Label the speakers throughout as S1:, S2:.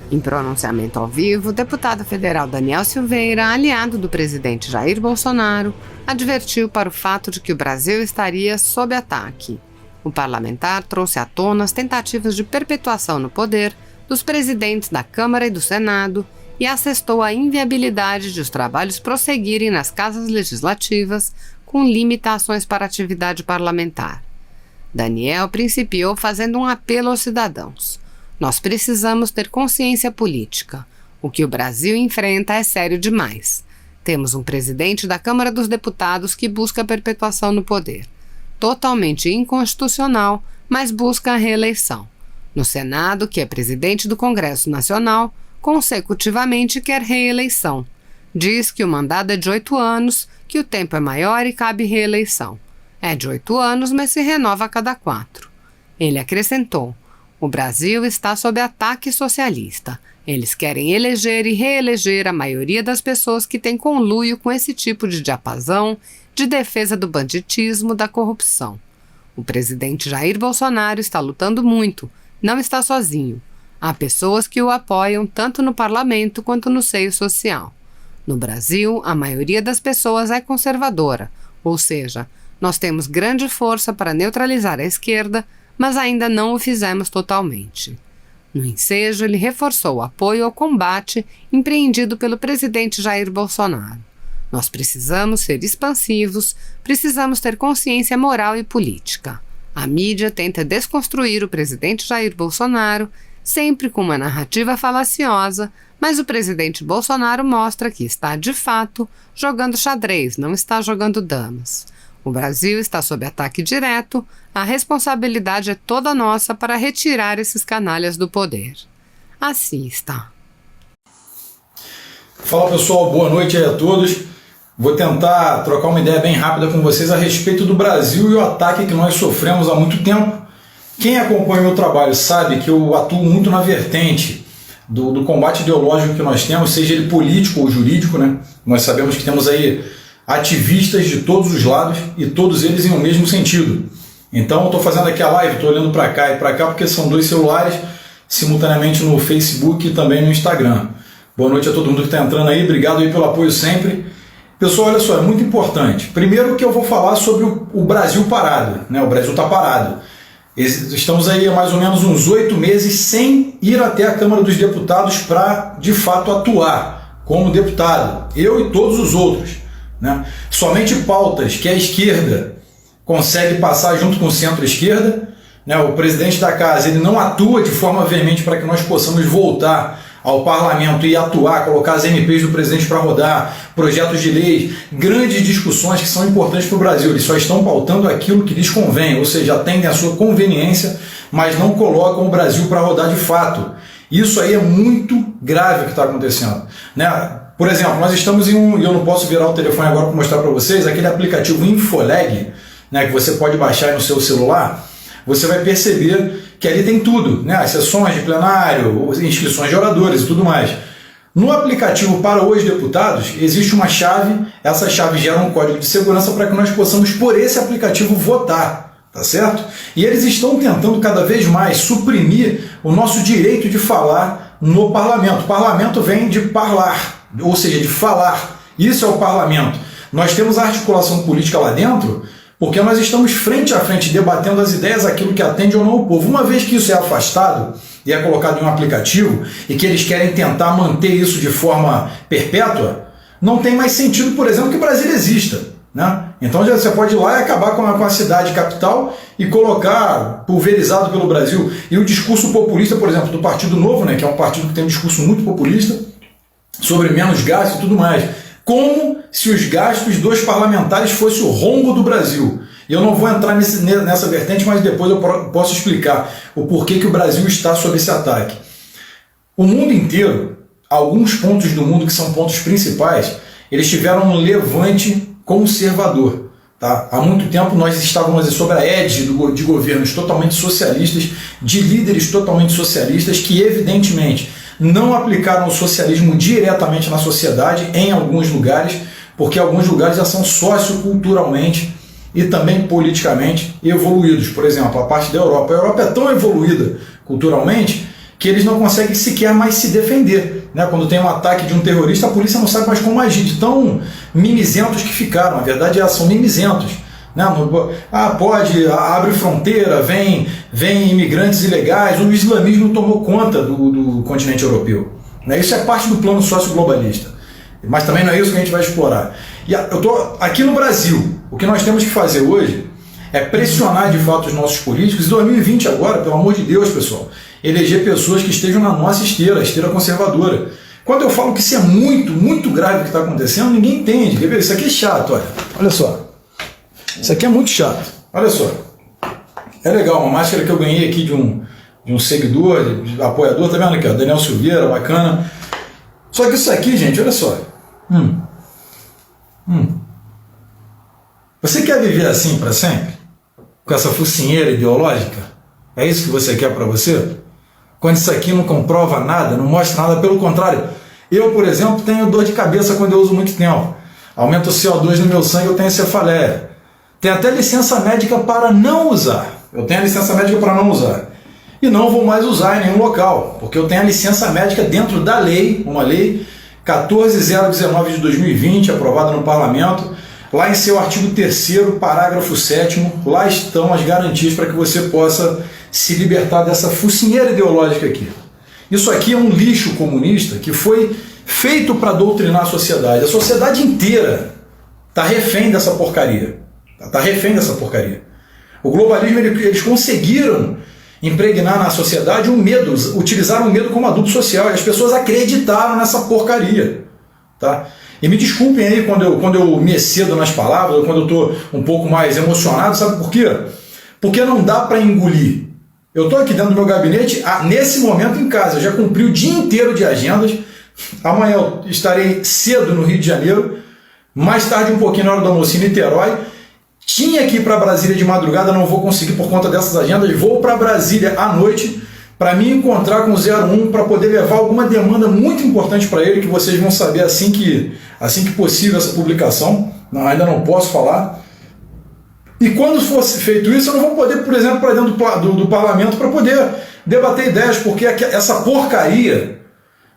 S1: Em pronunciamento ao vivo, o deputado federal Daniel Silveira, aliado do presidente Jair Bolsonaro, advertiu para o fato de que o Brasil estaria sob ataque. O parlamentar trouxe à tona as tentativas de perpetuação no poder dos presidentes da Câmara e do Senado e assestou a inviabilidade de os trabalhos prosseguirem nas casas legislativas com limitações para a atividade parlamentar. Daniel principiou fazendo um apelo aos cidadãos. Nós precisamos ter consciência política. O que o Brasil enfrenta é sério demais. Temos um presidente da Câmara dos Deputados que busca a perpetuação no poder. Totalmente inconstitucional, mas busca a reeleição. No Senado, que é presidente do Congresso Nacional, consecutivamente quer reeleição. Diz que o mandato é de 8 anos, que o tempo é maior e cabe reeleição. É de 8 anos, mas se renova a cada 4. Ele acrescentou: o Brasil está sob ataque socialista. Eles querem eleger e reeleger a maioria das pessoas que têm conluio com esse tipo de diapasão de defesa do banditismo, da corrupção. O presidente Jair Bolsonaro está lutando muito, não está sozinho. Há pessoas que o apoiam tanto no parlamento quanto no seio social. No Brasil, a maioria das pessoas é conservadora, ou seja, nós temos grande força para neutralizar a esquerda, mas ainda não o fizemos totalmente. No ensejo, ele reforçou o apoio ao combate empreendido pelo presidente Jair Bolsonaro. Nós precisamos ser expansivos, precisamos ter consciência moral e política. A mídia tenta desconstruir o presidente Jair Bolsonaro, sempre com uma narrativa falaciosa, mas o presidente Bolsonaro mostra que está, de fato, jogando xadrez, não está jogando damas. O Brasil está sob ataque direto, a responsabilidade é toda nossa para retirar esses canalhas do poder. Assista.
S2: Fala pessoal, boa noite aí a todos. Vou tentar trocar uma ideia bem rápida com vocês a respeito do Brasil e o ataque que nós sofremos há muito tempo. Quem acompanha o meu trabalho sabe que eu atuo muito na vertente do combate ideológico que nós temos, seja ele político ou jurídico, né? Nós sabemos que temos aí ativistas de todos os lados e todos eles em um mesmo sentido. Então eu estou fazendo aqui a live, estou olhando para cá e para cá porque são 2 celulares simultaneamente no Facebook e também no Instagram. Boa noite a todo mundo que está entrando aí, obrigado aí pelo apoio sempre. Pessoal, olha só, é muito importante. Primeiro que eu vou falar sobre o Brasil parado, né? O Brasil está parado. Estamos aí há mais ou menos uns 8 meses sem ir até a Câmara dos Deputados para, de fato, atuar como deputado. Eu e todos os outros, né? Somente pautas que a esquerda consegue passar junto com o centro-esquerda, né? O presidente da casa ele não atua de forma veemente para que nós possamos voltar ao parlamento e atuar, colocar as MPs do presidente para rodar, projetos de lei, grandes discussões que são importantes para o Brasil. Eles só estão pautando aquilo que lhes convém, ou seja, atendem à sua conveniência, mas não colocam o Brasil para rodar de fato. Isso aí é muito grave o que está acontecendo, né? Por exemplo, nós estamos e eu não posso virar o telefone agora para mostrar para vocês, aquele aplicativo Infoleg, né, que você pode baixar aí no seu celular. Você vai perceber que ali tem tudo, né? As sessões de plenário, inscrições de oradores e tudo mais. No aplicativo para os deputados, existe uma chave, essa chave gera um código de segurança para que nós possamos, por esse aplicativo, votar, tá certo? E eles estão tentando cada vez mais suprimir o nosso direito de falar no parlamento. O parlamento vem de parlar, ou seja, de falar. Isso é o parlamento. Nós temos a articulação política lá dentro, porque nós estamos frente a frente debatendo as ideias, aquilo que atende ou não o povo. Uma vez que isso é afastado e é colocado em um aplicativo e que eles querem tentar manter isso de forma perpétua, não tem mais sentido, por exemplo, que o Brasil exista, né? Então já você pode ir lá e acabar com a cidade capital e colocar pulverizado pelo Brasil. E o discurso populista, por exemplo, do Partido Novo, né, que é um partido que tem um discurso muito populista sobre menos gastos e tudo mais, como se os gastos dos parlamentares fossem o rombo do Brasil. E eu não vou entrar nessa vertente, mas depois eu posso explicar o porquê que o Brasil está sob esse ataque. O mundo inteiro, alguns pontos do mundo que são pontos principais, eles tiveram um levante conservador. Tá? Há muito tempo nós estávamos sob a égide de governos totalmente socialistas, de líderes totalmente socialistas que evidentemente não aplicaram o socialismo diretamente na sociedade em alguns lugares, porque alguns lugares já são socioculturalmente e também politicamente evoluídos. Por exemplo, a parte da Europa. A Europa é tão evoluída culturalmente que eles não conseguem sequer mais se defender. Né? Quando tem um ataque de um terrorista, a polícia não sabe mais como agir, de tão mimizentos que ficaram. A verdade é, são mimizentos. Né? Abre fronteira, vem imigrantes ilegais, o islamismo tomou conta do continente europeu. Né? Isso é parte do plano socioglobalista. Mas também não é isso que a gente vai explorar. E eu tô aqui no Brasil, o que nós temos que fazer hoje é pressionar de fato os nossos políticos. Em 2020 agora, pelo amor de Deus, pessoal, eleger pessoas que estejam na nossa esteira, a esteira conservadora. Quando eu falo que isso é muito, muito grave o que está acontecendo, ninguém entende. Quer ver? Isso aqui é chato, olha só. Isso aqui é muito chato. Olha só. É legal, uma máscara que eu ganhei aqui de um seguidor, de apoiador, tá vendo aqui? Ó, Daniel Silveira, bacana. Só que isso aqui, gente, olha só. Você quer viver assim para sempre? Com essa focinheira ideológica? É isso que você quer para você? Quando isso aqui não comprova nada, não mostra nada, pelo contrário. Eu, por exemplo, tenho dor de cabeça quando eu uso muito tempo. Aumenta o CO2 no meu sangue, eu tenho cefaleia. Tem até licença médica para não usar. Eu tenho a licença médica para não usar. E não vou mais usar em nenhum local, porque eu tenho a licença médica dentro da lei, uma lei 14.019 de 2020, aprovada no Parlamento. Lá em seu artigo 3º, parágrafo 7º, lá estão as garantias para que você possa se libertar dessa focinheira ideológica aqui. Isso aqui é um lixo comunista que foi feito para doutrinar a sociedade. A sociedade inteira está refém dessa porcaria. Está refém dessa porcaria. O globalismo, eles conseguiram impregnar na sociedade um medo, utilizaram o medo como adubo social, e as pessoas acreditaram nessa porcaria. Tá? E me desculpem aí quando eu me excedo nas palavras, quando eu estou um pouco mais emocionado, sabe por quê? Porque não dá para engolir. Eu estou aqui dentro do meu gabinete, nesse momento em casa, eu já cumpri o dia inteiro de agendas. Amanhã eu estarei cedo no Rio de Janeiro, mais tarde um pouquinho na hora do almoço em Niterói. Tinha que ir para Brasília de madrugada, não vou conseguir por conta dessas agendas. Vou para Brasília à noite para me encontrar com o 01 para poder levar alguma demanda muito importante para ele, que vocês vão saber assim que possível essa publicação. Não, ainda não posso falar. E quando fosse feito isso, eu não vou poder, por exemplo, para dentro do parlamento para poder debater ideias, porque essa porcaria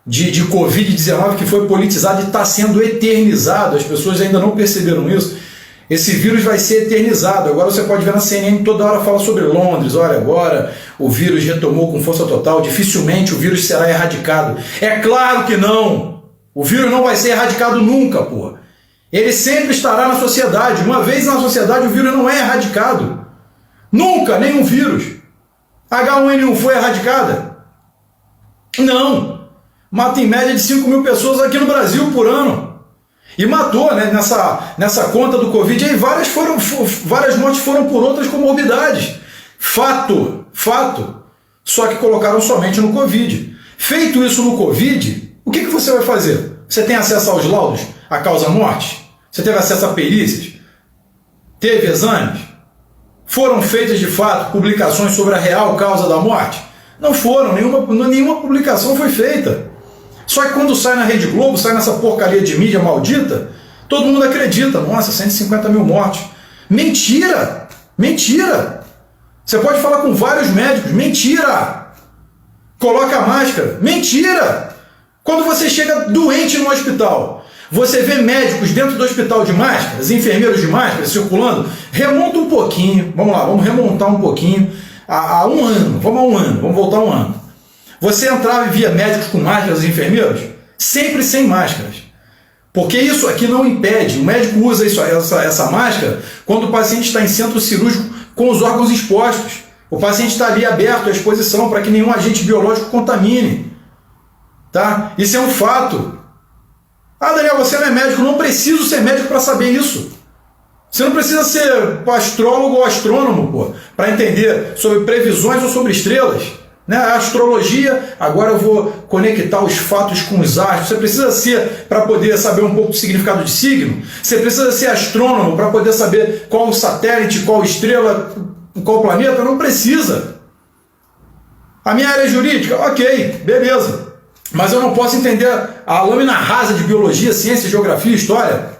S2: de Covid-19 que foi politizada e está sendo eternizado, as pessoas ainda não perceberam isso. Esse vírus vai ser eternizado. Agora você pode ver na CNN, toda hora fala sobre Londres. Olha, agora o vírus retomou com força total. Dificilmente o vírus será erradicado. É claro que não. O vírus não vai ser erradicado nunca, pô. Ele sempre estará na sociedade. Uma vez na sociedade, o vírus não é erradicado. Nunca, nenhum vírus. H1N1 foi erradicada? Não. Mata em média de 5 mil pessoas aqui no Brasil por ano. E matou, né, nessa conta do Covid, aí várias mortes foram por outras comorbidades. Fato. Só que colocaram somente no Covid. Feito isso no Covid, o que você vai fazer? Você tem acesso aos laudos, à causa-morte? Você teve acesso a perícias? Teve exames? Foram feitas de fato publicações sobre a real causa da morte? Não foram, nenhuma publicação foi feita. Só que quando sai na Rede Globo, sai nessa porcaria de mídia maldita, todo mundo acredita. Nossa, 150 mil mortes. Mentira! Mentira! Você pode falar com vários médicos. Mentira! Coloca a máscara. Mentira! Quando você chega doente no hospital, você vê médicos dentro do hospital de máscaras, enfermeiros de máscaras circulando. Remonta um pouquinho. Vamos lá, vamos remontar um pouquinho. Há um ano. Vamos voltar um ano. Você entrava e via médicos com máscaras e enfermeiros? Sempre sem máscaras. Porque isso aqui não impede. O médico usa essa máscara quando o paciente está em centro cirúrgico com os órgãos expostos. O paciente está ali aberto à exposição para que nenhum agente biológico contamine. Tá? Isso é um fato. Ah, Daniel, você não é médico. Não preciso ser médico para saber isso. Você não precisa ser astrólogo ou astrônomo para entender sobre previsões ou sobre estrelas. Né? A astrologia, agora eu vou conectar os fatos com os astros. Você precisa ser, para poder saber um pouco do significado de signo, você precisa ser astrônomo para poder saber qual o satélite, qual estrela, qual planeta. Não precisa. A minha área é jurídica? Ok, beleza. Mas eu não posso entender a lâmina rasa de biologia, ciência, geografia e história.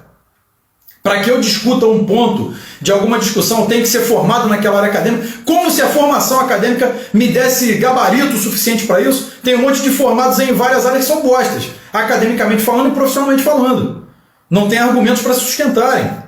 S2: Para que eu discuta um ponto de alguma discussão, tem que ser formado naquela área acadêmica, como se a formação acadêmica me desse gabarito suficiente para isso. Tem um monte de formados em várias áreas que são bostas, academicamente falando e profissionalmente falando. Não tem argumentos para se sustentarem.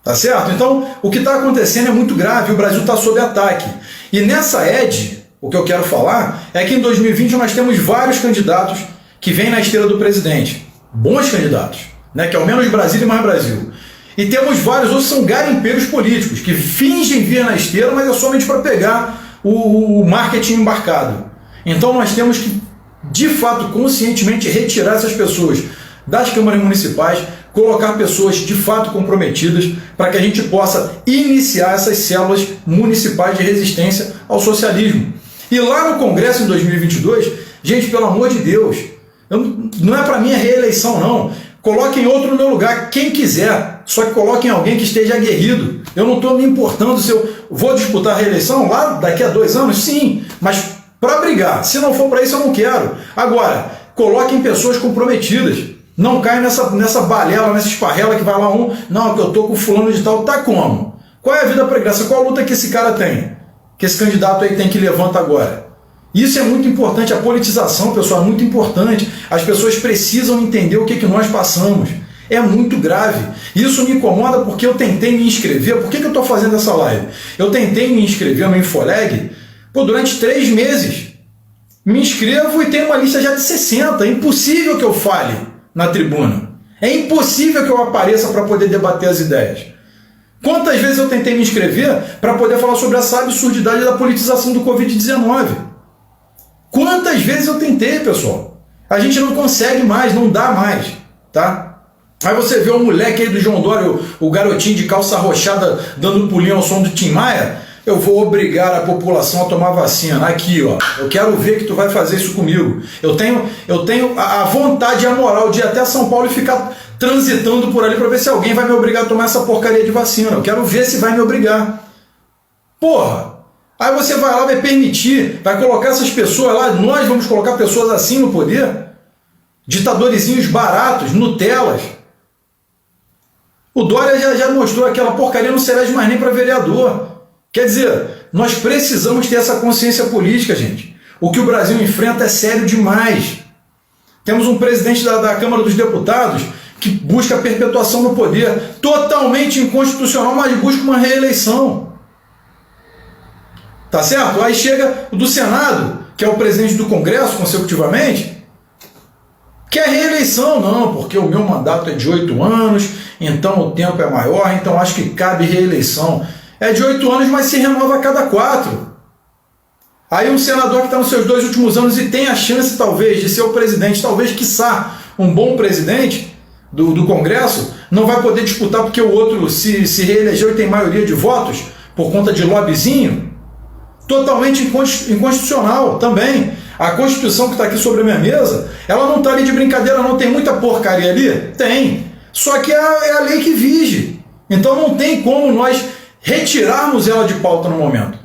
S2: Tá certo? Então, o que está acontecendo é muito grave, o Brasil está sob ataque. E nessa ED, o que eu quero falar é que em 2020 nós temos vários candidatos que vêm na esteira do presidente. Bons candidatos, né? Que é o menos Brasil e mais Brasil. E temos vários outros que são garimpeiros políticos, que fingem vir na esteira, mas é somente para pegar o marketing embarcado. Então nós temos que, de fato, conscientemente retirar essas pessoas das câmaras municipais, colocar pessoas de fato comprometidas para que a gente possa iniciar essas células municipais de resistência ao socialismo. E lá no Congresso em 2022, gente, pelo amor de Deus, não é para mim a reeleição não. Coloquem outro no meu lugar, quem quiser, só que coloquem alguém que esteja aguerrido. Eu não estou me importando se eu vou disputar a reeleição lá daqui a 2 anos, sim, mas para brigar. Se não for para isso, eu não quero. Agora, coloquem pessoas comprometidas. Não caia nessa balela, nessa esparrela que vai lá não, que eu tô com fulano de tal, tá como? Qual é a vida pregressa? Qual a luta que esse cara tem? Que esse candidato aí tem que levanta agora? Isso é muito importante, a politização, pessoal, é muito importante. As pessoas precisam entender o que nós passamos. É muito grave. Isso me incomoda porque eu tentei me inscrever. Por que eu estou fazendo essa live? Eu tentei me inscrever no Infoleg durante 3 meses. Me inscrevo e tenho uma lista já de 60. É impossível que eu fale na tribuna. É impossível que eu apareça para poder debater as ideias. Quantas vezes eu tentei me inscrever para poder falar sobre essa absurdidade da politização do Covid-19? Quantas vezes eu tentei, pessoal? A gente não consegue mais, não dá mais, tá? Aí você vê o moleque aí do João Dória, o garotinho de calça arrochada dando pulinho ao som do Tim Maia. Eu vou obrigar a população a tomar vacina. Aqui, ó. Eu quero ver que tu vai fazer isso comigo. Eu tenho a vontade e a moral de ir até São Paulo e ficar transitando por ali para ver se alguém vai me obrigar a tomar essa porcaria de vacina. Eu quero ver se vai me obrigar. Porra! Aí você vai lá, vai permitir, vai colocar essas pessoas lá, nós vamos colocar pessoas assim no poder? Ditadorizinhos baratos, Nutelas. O Dória já mostrou aquela porcaria, não se elege mais nem para vereador. Quer dizer, nós precisamos ter essa consciência política, gente. O que o Brasil enfrenta é sério demais. Temos um presidente da Câmara dos Deputados que busca a perpetuação no poder, totalmente inconstitucional, mas busca uma reeleição. Tá certo? Aí chega o do Senado, que é o presidente do Congresso consecutivamente, quer reeleição. Não, porque o meu mandato é de 8 anos, então o tempo é maior, então acho que cabe reeleição. É de 8 anos, mas se renova a cada 4. Aí um senador que está nos seus 2 últimos anos e tem a chance, talvez, de ser o presidente, talvez, quiçá, um bom presidente do Congresso, não vai poder disputar porque o outro se reelegeu e tem maioria de votos por conta de lobbyzinho. Totalmente inconstitucional também. A Constituição que está aqui sobre a minha mesa, ela não está ali de brincadeira, não. Tem muita porcaria ali? Tem. Só que é a lei que vige. Então não tem como nós retirarmos ela de pauta no momento.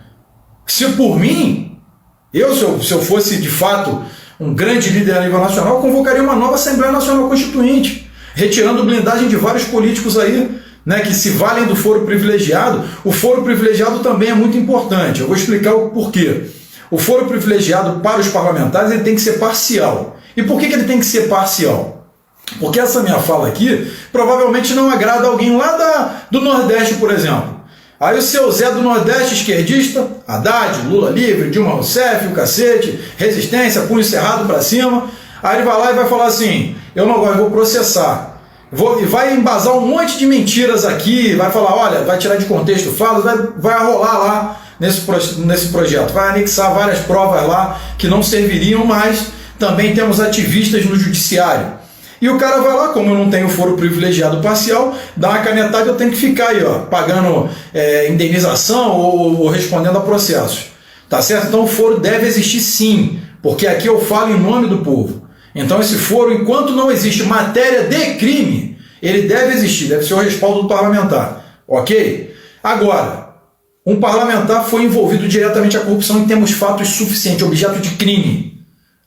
S2: Se por mim, se eu fosse de fato um grande líder a nível nacional, eu convocaria uma nova Assembleia Nacional Constituinte, retirando blindagem de vários políticos aí, né, que se valem do foro privilegiado. O foro privilegiado também é muito importante. Eu vou explicar o porquê. O foro privilegiado para os parlamentares ele tem que ser parcial. E por que ele tem que ser parcial? Porque essa minha fala aqui provavelmente não agrada alguém lá do Nordeste, por exemplo. Aí o seu Zé do Nordeste, esquerdista, Haddad, Lula livre, Dilma Rousseff, o cacete, resistência, punho cerrado para cima. Aí ele vai lá e vai falar assim, eu não gosto, eu vou processar. Vai embasar um monte de mentiras aqui, vai falar, olha, vai tirar de contexto falas, vai rolar lá nesse projeto, vai anexar várias provas lá que não serviriam, mas também temos ativistas no judiciário. E o cara vai lá, como eu não tenho foro privilegiado parcial, dá uma canetada e eu tenho que ficar aí, ó, pagando indenização ou respondendo a processos. Tá certo? Então o foro deve existir sim, porque aqui eu falo em nome do povo. Então esse foro, enquanto não existe matéria de crime, ele deve existir, deve ser o respaldo do parlamentar. Ok? Agora, um parlamentar foi envolvido diretamente à corrupção e temos fatos suficientes, objeto de crime.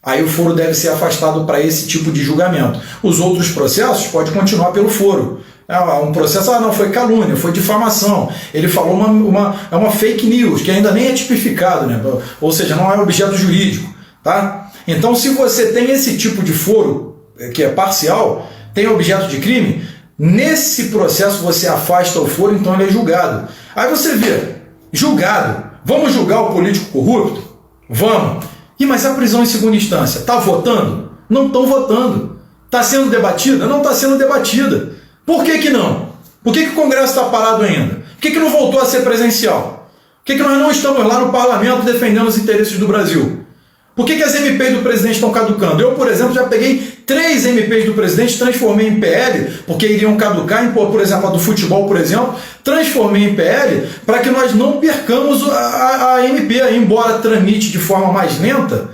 S2: Aí o foro deve ser afastado para esse tipo de julgamento. Os outros processos podem continuar pelo foro. um processo, não, foi calúnia, foi difamação. Ele falou uma fake news, que ainda nem é tipificado, né? Ou seja, não é objeto jurídico. Tá? Então, se você tem esse tipo de foro, que é parcial, tem objeto de crime, nesse processo você afasta o foro, então ele é julgado. Aí você vê, julgado, vamos julgar o político corrupto? Vamos. Mas a prisão em segunda instância, está votando? Não estão votando. Está sendo debatida? Não está sendo debatida. Por que que não? Por que que o Congresso está parado ainda? Por que que não voltou a ser presencial? Por que que nós não estamos lá no parlamento defendendo os interesses do Brasil? Por que que as MPs do presidente estão caducando? Eu, por exemplo, já peguei 3 MPs do presidente, transformei em PL, porque iriam caducar, por exemplo, a do futebol, por exemplo, transformei em PL para que nós não percamos a MP, embora tramite de forma mais lenta,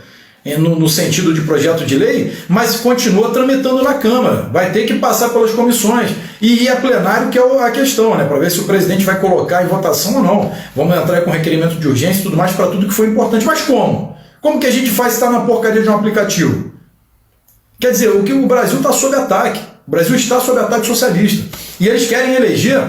S2: no sentido de projeto de lei, mas continua tramitando na Câmara. Vai ter que passar pelas comissões e ir a plenário, que é a questão, né? Para ver se o presidente vai colocar em votação ou não. Vamos entrar com requerimento de urgência e tudo mais para tudo que foi importante. Mas como? Como que a gente faz se está na porcaria de um aplicativo? Quer dizer, o Brasil está sob ataque. O Brasil está sob ataque socialista. E eles querem eleger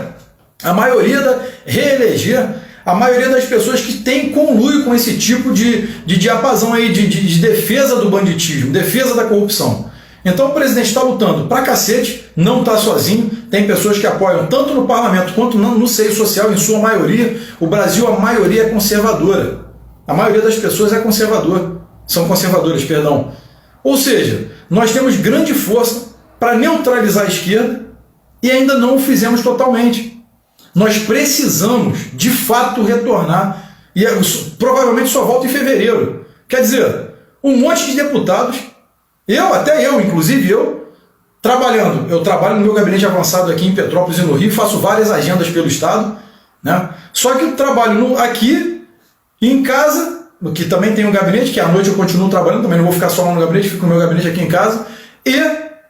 S2: reeleger a maioria das pessoas que tem conluio com esse tipo de diapasão aí, de defesa do banditismo, defesa da corrupção. Então o presidente está lutando pra cacete, não está sozinho, tem pessoas que apoiam tanto no parlamento quanto no seio social, em sua maioria. O Brasil, a maioria é conservadora. A maioria das pessoas é conservadora, são conservadoras, perdão. Ou seja, nós temos grande força para neutralizar a esquerda e ainda não o fizemos totalmente. Nós precisamos, de fato, retornar, e provavelmente só volta em fevereiro. Quer dizer, um monte de deputados, inclusive eu, trabalhando. Eu trabalho no meu gabinete avançado aqui em Petrópolis e no Rio, faço várias agendas pelo Estado, né? Só que eu trabalho aqui, em casa, que também tem um gabinete, que à noite eu continuo trabalhando, também não vou ficar só lá no gabinete, fico no meu gabinete aqui em casa, e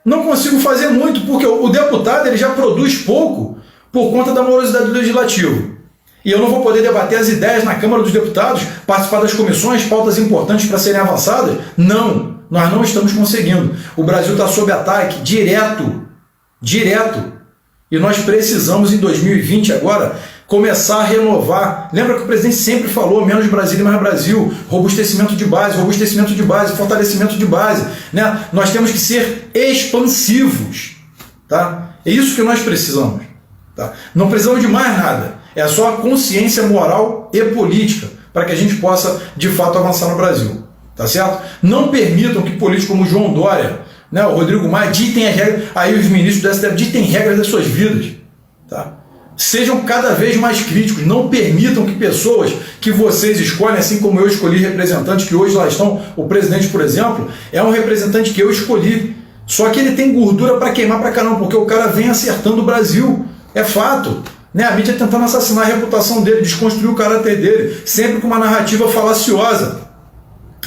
S2: não consigo fazer muito, porque o deputado ele já produz pouco por conta da morosidade do Legislativo. E eu não vou poder debater as ideias na Câmara dos Deputados, participar das comissões, pautas importantes para serem avançadas. Não, nós não estamos conseguindo. O Brasil está sob ataque direto. E nós precisamos, em 2020 agora, começar a renovar. Lembra que o presidente sempre falou, menos Brasília e mais Brasil, robustecimento de base, fortalecimento de base. Né? Nós temos que ser expansivos. Tá? É isso que nós precisamos. Tá? Não precisamos de mais nada. É só a consciência moral e política para que a gente possa, de fato, avançar no Brasil. Tá certo? Não permitam que políticos como João Dória, né, o Rodrigo Maia, ditem as regras, aí os ministros do STF ditem regras das suas vidas. Tá? Sejam cada vez mais críticos. Não permitam que pessoas que vocês escolhem, assim como eu escolhi representantes que hoje lá estão, o presidente, por exemplo, é um representante que eu escolhi. Só que ele tem gordura para queimar para caramba, porque o cara vem acertando o Brasil. É fato. Né? A mídia tentando assassinar a reputação dele, desconstruir o caráter dele, sempre com uma narrativa falaciosa.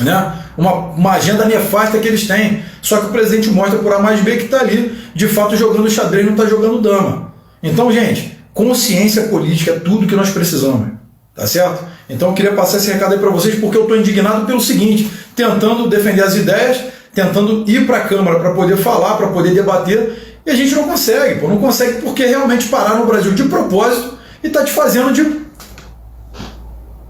S2: Né? Uma agenda nefasta que eles têm. Só que o presidente mostra por A mais B que está ali, de fato, jogando xadrez, não está jogando dama. Então, gente, consciência política é tudo que nós precisamos. Tá certo? Então eu queria passar esse recado aí para vocês, porque eu estou indignado pelo seguinte, tentando defender as ideias, tentando ir para a Câmara para poder falar, para poder debater, e a gente não consegue. Não consegue porque realmente parar no Brasil de propósito e está te fazendo de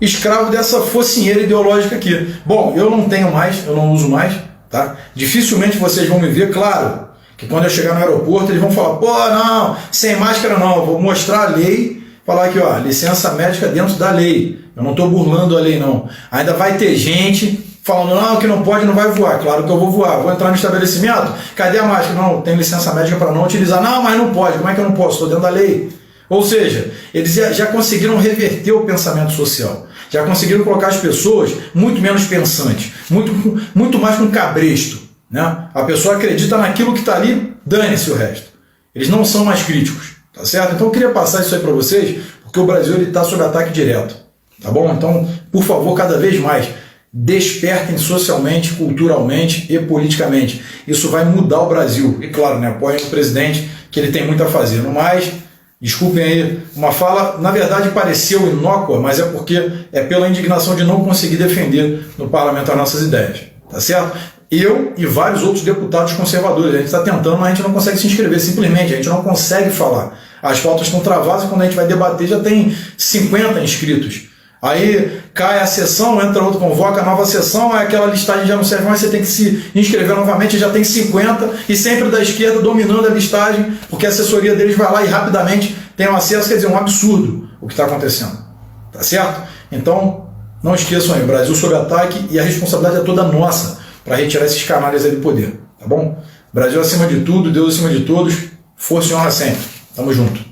S2: escravo dessa focinheira ideológica aqui. Bom, eu não tenho mais, eu não uso mais, tá? Dificilmente vocês vão me ver, claro, que quando eu chegar no aeroporto eles vão falar, pô, não, sem máscara não, eu vou mostrar a lei, falar aqui, ó, licença médica dentro da lei, eu não estou burlando a lei não. Ainda vai ter gente falando, não, que não pode, não vai voar. Claro que eu vou voar, vou entrar no estabelecimento, cadê a máscara? Não, tem licença médica para não utilizar. Não, mas não pode, como é que eu não posso? Estou dentro da lei. Ou seja, eles já conseguiram reverter o pensamento social, já conseguiram colocar as pessoas muito menos pensantes, muito mais com cabresto. Né? A pessoa acredita naquilo que está ali, dane-se o resto. Eles não são mais críticos, tá certo? Então eu queria passar isso aí para vocês, porque o Brasil está sob ataque direto, tá bom? Então, por favor, cada vez mais, despertem socialmente, culturalmente e politicamente. Isso vai mudar o Brasil. E claro, né, apoiem o presidente, que ele tem muito a fazer. No mais, desculpem aí, uma fala, na verdade pareceu inócua, mas é porque é pela indignação de não conseguir defender no parlamento as nossas ideias. Tá certo? Eu e vários outros deputados conservadores. A gente está tentando, mas a gente não consegue se inscrever, simplesmente. A gente não consegue falar. As pautas estão travadas e quando a gente vai debater já tem 50 inscritos. Aí cai a sessão, entra outro, convoca a nova sessão, aí aquela listagem já não serve mais, você tem que se inscrever novamente, já tem 50, e sempre da esquerda dominando a listagem, porque a assessoria deles vai lá e rapidamente tem um acesso, quer dizer, um absurdo o que está acontecendo. Tá certo? Então, não esqueçam aí, Brasil sob ataque, e a responsabilidade é toda nossa para retirar esses canalhas aí do poder. Tá bom? Brasil acima de tudo, Deus acima de todos, força e honra sempre. Tamo junto.